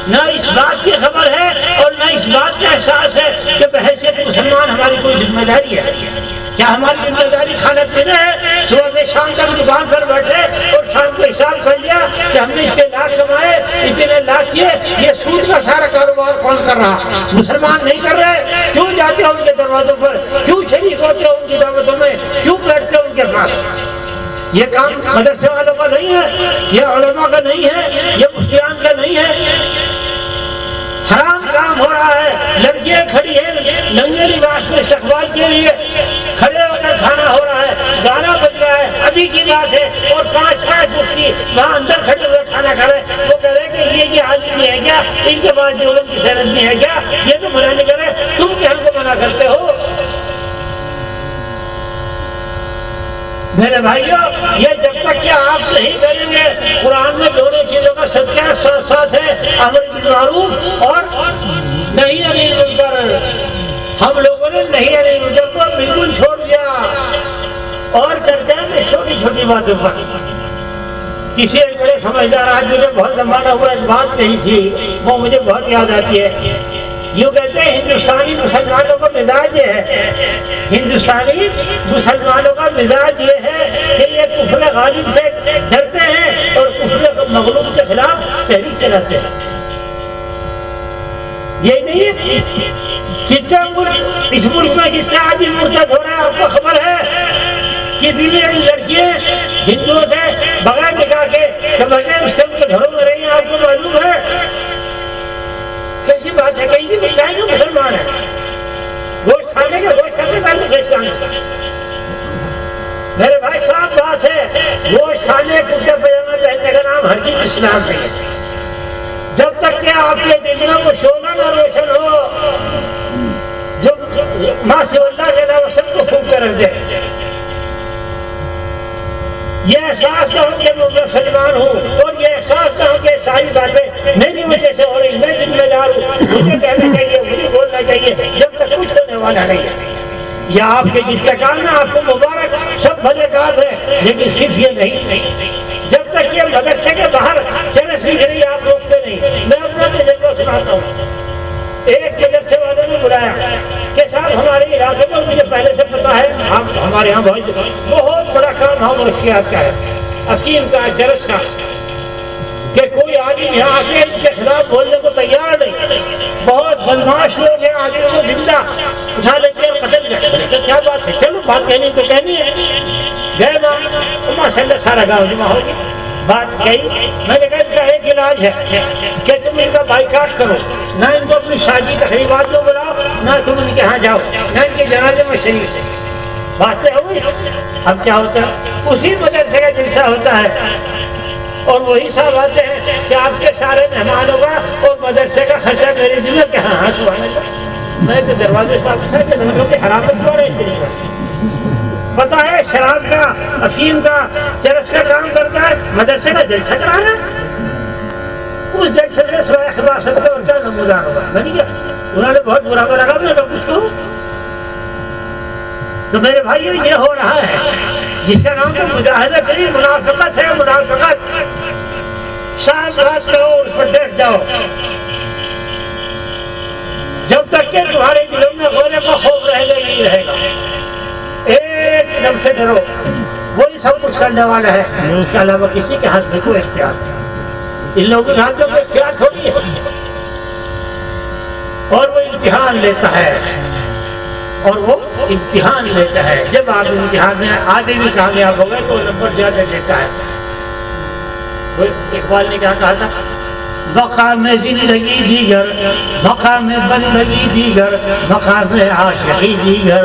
نہ اس بات کی خبر ہے اور نہ اس بات کا احساس ہے کہ بحیثیت مسلمان ہماری کوئی ذمہ داری ہے۔ کیا ہماری ذمہ داری کھانا پینا ہے؟ صبح سے شام تک دکان پر بیٹھے اور شام کو حساب کر لیا کہ ہم نے اتنے لاکھ کمائے، اتنے لاکھ کیے، یہ سود کا سارا کاروبار کون کر رہا؟ مسلمان نہیں کر رہے؟ کیوں جاتے ہو ان کے دروازوں پر؟ کیوں شریک ہوتے ہو ان کی دعوتوں میں؟ کیوں بیٹھتے ہو ان کے پاس؟ یہ کام مدرسے والوں کا نہیں ہے، یہ علماء کا نہیں ہے، یہ مفتیان کا نہیں ہے، حرام کام ہو رہا ہے۔ لڑکیاں کھڑی ہیں ننگے لباس میں استقبال کے لیے، کھڑے ہو کر کھانا ہو رہا ہے، گانا بج رہا ہے، ابھی کی بات ہے، اور 5-6 مفتی وہاں اندر کھڑے ہوئے کھانا کھا رہے ہیں۔ وہ کہہ رہے کہ یہ حاضر نہیں ہے کیا؟ ان کے پاس دیوبند کی سند نہیں ہے کیا؟ یہ تو منع نہیں کر رہے، تم کیا ہم کو منع کرتے ہو؟ میرے بھائیوں یہ جب تک کہ آپ نہیں کریں گے، قرآن میں دونوں چیزوں کا صدقہ ساتھ ساتھ ہے، امر بالمعروف اور نہی عن المنکر۔ ہم لوگوں نے نہی عن المنکر کو بالکل چھوڑ دیا اور کرتے ہیں چھوٹی چھوٹی باتوں پر۔ کسی ایک بڑے سمجھدار آدمی نے بہت زمانہ ہوا ایک بات کہی تھی، وہ مجھے بہت یاد آتی ہے۔ یوں کہتے ہیں ہندوستانی مسلمانوں کا مزاج یہ ہے، ہندوستانی مسلمانوں کا مزاج یہ ہے کہ یہ کفر غالب سے ڈرتے ہیں اور کفر مغلوب کے خلاف تحریک چلاتے ہیں۔ یہ نہیں ہے کتنا ملک، اس ملک میں کتنا آدمی مرتد ہو رہا ہے آپ کو خبر ہے؟ کتنی لڑکیاں ہندوؤں سے بغیر نکاح کے بغیر اس سے ان کے گھروں میں رہی ہیں، آپ کو معلوم ہے؟ کیسی بات ہے؟ کہیں نہیں بتائیں گے مسلمان ہے، گوشت کھانے کے گوشت کھانے کا میرے بھائی صاحب بات ہے، گوشت کھانے کرتا پجامہ پہننے کا نام ہر چیز اسلام میں ہے۔ جب تک کہ آپ کے دلوں کو شعلہ نہ روشن ہو جو ماں سے اللہ کے علاوہ سب کو پھونک کر رکھ دے، یہ احساس نہ ہو کہ میں مسلمان ہوں اور یہ احساس نہ ہو کہ ساری باتیں میری وجہ سے ہو رہی، میں ذمہ دار ہوں، مجھے کہنا چاہیے، مجھے بولنا چاہیے، جب تک کچھ ہونے والا نہیں ہے۔ یا آپ کے جتنے کام ہیں آپ کو مبارک، سب بھلے کام ہیں، لیکن صرف یہ نہیں، جب تک کہ مدرسے کے باہر چرس بک رہی آپ روکتے نہیں۔ میں اپنا تجربہ سناتا ہوں۔ ایک مدرسے والوں نے بلایا کہ صاحب ہمارے علاقے میں، مجھے پہلے سے پتا ہے ہمارے یہاں بہت بڑا کام ہے منشیات کا ہے، افیم کا، چرس کا، کہ کوئی آدمی یہاں آ کے ان کے خلاف بولنے کو تیار نہیں، بہت بدماش لوگ ہیں، آدمی کو زندہ اٹھا لیتے ہیں، قتل کرتے ہیں۔ کیا بات ہے؟ چلو بات کہنی تو کہنی ہے۔ گئے ماشاء اللہ سارا گاؤں جمع ہو گیا، بات کہی۔ میں نے کہا ان کا ایک علاج ہے کہ تم ان کا بائیکاٹ کرو، نہ ان کو اپنی شادی تقریبات میں بلاؤ، نہ تم ان کے ہاں جاؤ، نہ ان کے جنازے میں شریک ہو۔ باتیں ہوئی۔ اب کیا ہوتا ہے؟ اسی مدرسے کا جلسہ ہوتا ہے اور وہی صاحب آتے ہیں کہ آپ کے سارے مہمانوں کا اور مدرسے کا خرچہ میرے ذمہ کہ ہاں سبحان اللہ۔ میں تو دروازے سے واپس آ کے لوگوں کی حرامت کر رہے تھے، پتا ہے شراب کا، افیم کا، چرس کا کام کرتا ہے، مدرسے کا جلسہ کرا رہا ہے۔ اس جلسے سے سوائے خباست کا اور کیا نمودار ہوگا؟ نہیں کیا انہوں نے بہت برا لگا، میں کچھ کہوں تو میرے بھائیو یہ ہو رہا ہے، جس کا نام تو مجاہدت نہیں، منافقت ہے، منافقت۔ شام رات کہو اس پر ڈٹ جاؤ، جب تک کہ تمہارے دلوں میں غورے کا خوف رہے گا یہی رہے گا۔ ایک دم سے ڈرو، وہی سب کچھ کرنے والا ہے، اس کے علاوہ کسی کے ہاتھ میں کوئی اختیار نہیں۔ ان لوگوں کے ہاتھ میں کوئی اختیار تھوڑی ہے، اور وہ امتحان لیتا ہے، اور وہ امتحان لیتا ہے۔ جب آپ امتحان میں آگے بھی کامیاب ہو گئے تو نمبر زیادہ دیتا ہے۔ اقبال نے کیا کہا تھا؟ مقام زندگی دیگر، مقام بندگی دیگر، مقام عاشقی دیگر۔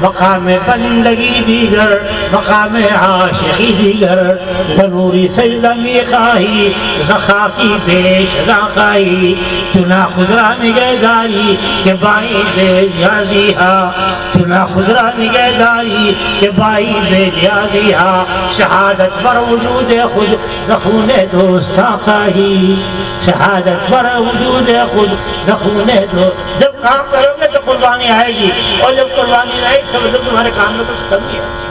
مقام بندگی دیگر، مقام عاشقی دیگر، ضروری سجدہ می خواہی زخا کی پیش راخائی، چنا خدرا نگہداری کہ بائی بے نیازی ہا، چنا خدرا نگہداری کہ بائی بے نیازی ہا، شہادت پر وجود خود زخون دوستاں خواہی، شہادت پر وجود خود زخون دوست۔ جب کام کرو گے تو قربانی آئے گی، اور جب قربانی آئے گی سمجھو تمہارے کام میں کچھ کمی ہے۔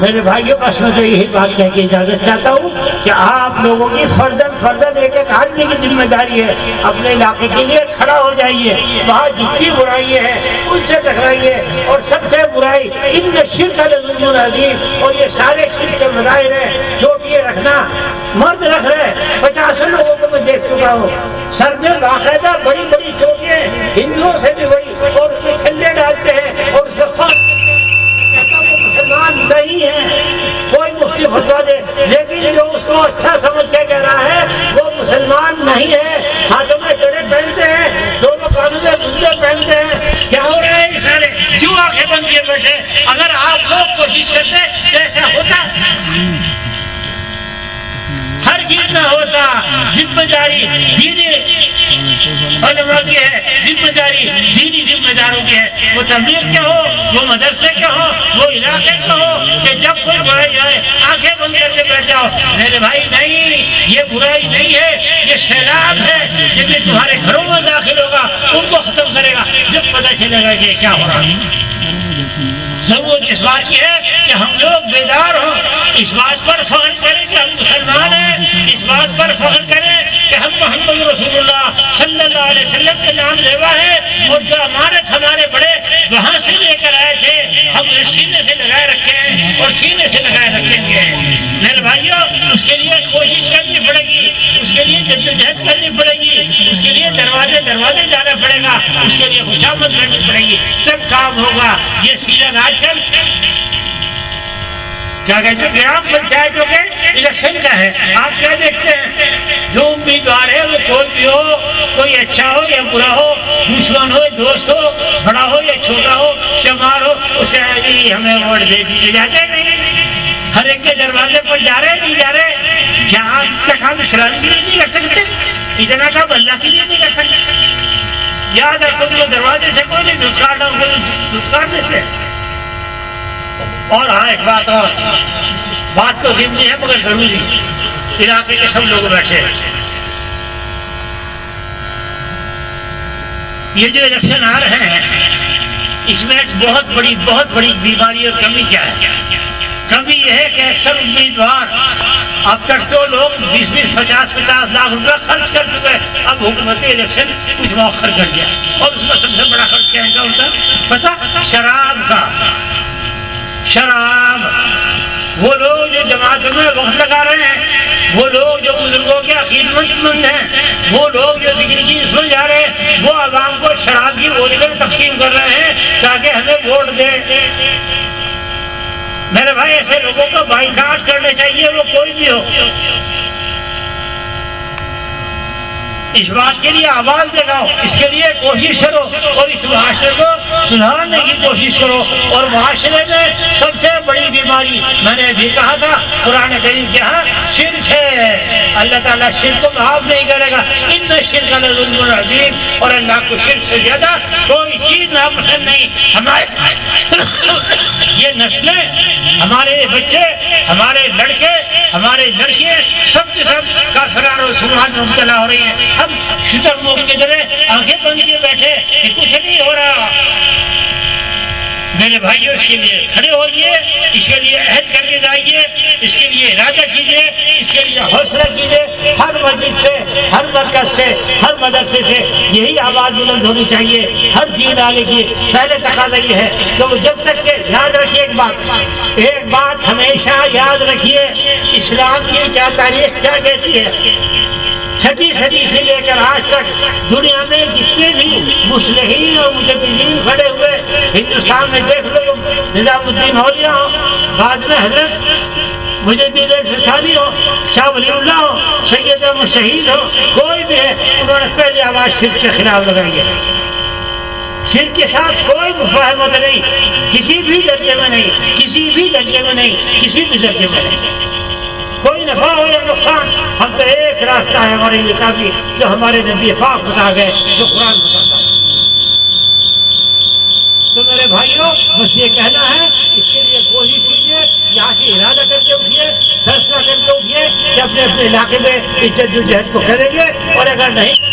میرے بھائیوں بس میں تو یہی بات کہہ کے اجازت چاہتا ہوں کہ آپ لوگوں کی فرداً ایک ایک آدمی کی ذمہ داری ہے، اپنے علاقے کے لیے کھڑا ہو جائیے، وہاں جتنی برائی ہے ان سے ٹکرائیے، اور سب سے برائی ان شرک لظلم عظیم، اور یہ سارے شرک کے مظاہر ہیں۔ چوٹیاں رکھنا، مرد رکھ رہے 50 لوگوں کو میں دیکھ چکا ہوں، سر میں باقاعدہ بڑی بڑی چوٹیاں ہندوؤں سے بھی بڑی، اور اس میں چھلے ڈالتے ہیں اور اس میں مسلمان نہیں ہے، کوئی مفتی فتوا دے، لیکن جو اس کو اچھا سمجھ کے کہہ رہا ہے وہ مسلمان نہیں ہے۔ ہاتھوں میں کڑے پہنتے ہیں، دونوں کانوں میں جوتے پہنتے ہیں، کیا ہو رہا ہے؟ سارے کیوں آنکھیں بند کیے بیٹھے؟ اگر آپ لوگ کوشش کرتے تو ایسا ہوتا، ہر چیز نہ ہوتا۔ ذمہ داری دینی علماء کی ہے، ذمہ داری دینی ذمہ داروں کی ہے، وہ تبلیغ کے ہو، وہ مدرسے کے ہو، وہ علاقے کے ہو، کہ جب کوئی برائی آئے آنکھیں بند کر کے بیٹھ جاؤ۔ میرے بھائی نہیں، یہ برائی نہیں ہے، یہ سیلاب ہے جب یہ تمہارے گھروں میں داخل ہوگا ان کو ختم کرے گا، جب پتہ چلے گا کہ کیا ہو رہا ہے۔ ضرورت اس بات کی ہے کہ ہم لوگ بیدار ہوں، اس بات پر فخر کریں کہ ہم مسلمان ہیں، اس بات پر فخر کریں کہ ہم محمد رسول اللہ صلی اللہ علیہ وسلم کے نام لیوا ہے، اور جو امانت ہمارے بڑے وہاں سے لے کر آئے تھے ہم نے سینے سے لگائے رکھے ہیں اور سینے سے لگائے رکھیں گے۔ میرے بھائیوں اس کے لیے کوشش کرنی پڑے گی، اس کے لیے جدوجہد کرنی پڑے گی، اس کے لیے دروازے جانا پڑے گا، اس کے لیے خوشامد کرنی پڑے گی، تب کام ہوگا۔ یہ سیدھا آج کل کیا کہتے ہیں گرام پنچایتوں کے الیکشن کا ہے، آپ کیا دیکھتے ہیں؟ جو امیدوار ہے وہ کوئی بھی ہو، کوئی اچھا ہو یا برا ہو، دشمن ہو دوست ہو، بڑا ہو یا چھوٹا ہو، شمار ہو، اسے ہمیں ووٹ دے دیے جاتے نہیں، ہر ایک کے دروازے پر جا رہے نہیں جا رہے۔ کیا آج تک ہم اسلام کے لیے نہیں کر سکتے؟ اتنا کام اللہ کے لیے نہیں کر سکتے؟ یاد رکھو جو دروازے سے کوئی نہیں دھتکار دیتے۔ اور ہاں ایک بات تو ضمنی ہے مگر ضروری، علاقے کے سب لوگ بیٹھے ہیں، یہ جو الیکشن آ رہے ہیں اس میں ایک بہت بڑی بیماری اور کمی کیا ہے؟ کمی یہ ہے کہ اکثر امیدوار اب تک تو لوگ 20-20, 50-50 لاکھ روپے خرچ کر چکے، اب حکومتی الیکشن کچھ مؤخر کر دیا، اور اس میں سب سے بڑا خرچ کیا ہے ہوتا ہے پتہ؟ شراب کا۔ شراب، وہ لوگ جو جماعتوں میں وقت لگا رہے ہیں، وہ لوگ جو بزرگوں کے عقیدت مند ہیں، وہ لوگ جو ذکر کی سن جا رہے ہیں، وہ عوام کو شراب کی بوتلیں تقسیم کر رہے ہیں تاکہ ہمیں ووٹ دیں۔ میرے بھائی ایسے لوگوں کو بائیکاٹ کرنے چاہیے، وہ کوئی بھی ہو۔ اس بات کے لیے آواز لگاؤ، اس کے لیے کوشش کرو، اور اس معاشرے کو سدھارنے کی کوشش کرو۔ اور معاشرے میں سب سے بڑی بیماری میں نے بھی کہا تھا، قرآن کریم کے ہاں شرک ہے، اللہ تعالیٰ شرک کو معاف نہیں کرے گا، ان الشرک لظلم عظیم، اور اللہ کو شرک سے زیادہ کوئی چیز ناپسند نہیں۔ ہمارے یہ نسلیں، ہمارے بچے، ہمارے لڑکے، ہمارے لڑکیاں سب کے سب کافرانہ رسومات میں مبتلا ہو رہی ہیں۔ ہم شتر موت کے طرح آنکھیں بند کیے بیٹھے کہ کچھ نہیں ہو رہا۔ میرے بھائیوں اس کے لیے کھڑے ہوئیے، اس کے لیے عہد کر کے جائیے، اس کے لیے ارادہ کیجیے، اس کے لیے حوصلہ کیجیے۔ ہر مسجد سے، ہر مرکز سے، ہر مدرسے سے یہی آواز بلند ہونی چاہیے، ہر دین آنے کی پہلے تقاضا یہ ہے کہ جب تک کہ یاد رکھیے ایک بات ہمیشہ یاد رکھیے، اسلام کی کیا تاریخ کیا کہتی ہے؟ 6ویں صدی سے لے کر آج تک دنیا میں جتنے بھی مصلحین اور مجددین کھڑے ہوئے، ہندوستان میں دیکھ لو، نظام الدین اولیاء ہو، بعد میں حضرت مجدد فسانی ہو، شاہ ولی اللہ ہو، سید احمد شہید ہو، کوئی بھی ہے، انہوں نے پہلی آواز شرک کے خلاف لگائی ہے۔ شرک کے ساتھ کوئی مفاہمت نہیں، کسی بھی درجے میں نہیں، کسی بھی درجے میں نہیں، کسی بھی درجے میں نہیں، کوئی نفع ہو یا نقصان، ہم تو ایک راستہ ہے ہمارے لیے کافی، جو ہمارے نبی پاک بتا گئے، جو قرآن بتاتا ہے۔ تو میرے بھائیوں بس یہ کہنا ہے، اس کے لیے کوشش کیجیے، یہاں سے ارادہ کر کے اٹھیے، فیصلہ کر کے اٹھیے کہ اپنے اپنے علاقے میں اس جدوجہد کو کریں گے، اور اگر نہیں